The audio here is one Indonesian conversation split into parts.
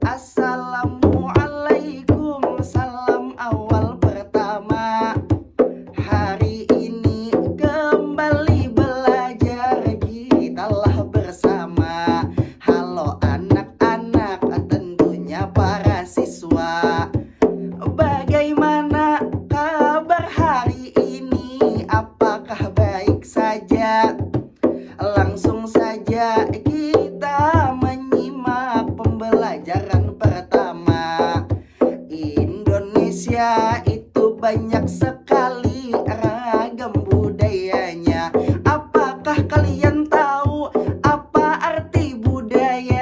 Assalamualaikum, salam awal pertama. Hari ini kembali belajar, kitalah bersama. Halo anak-anak, tentunya para siswa. Bagaimana kabar hari ini? Apakah baik saja? Langsung saja kita menyimak pembelajaran pertama. Indonesia itu banyak sekali ragam budayanya. Apakah kalian tahu apa arti budaya?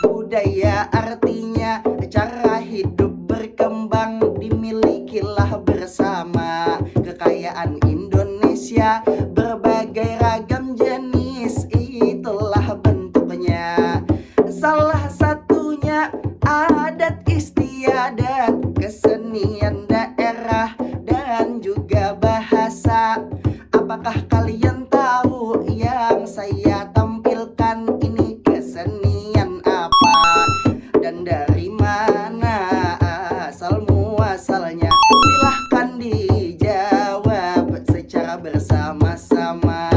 Budaya artinya cara hidup berkembang, dimilikilah bersama. Kekayaan Indonesia berbagai ragam jenis, itulah bentuknya. Salah satunya adat istiadat, kesenian daerah, dan juga bahasa. Apakah kalian tahu yang saya tampilkan ini kesenian apa? Dan dari mana asal muasalnya? Silahkan dijawab secara bersama-sama.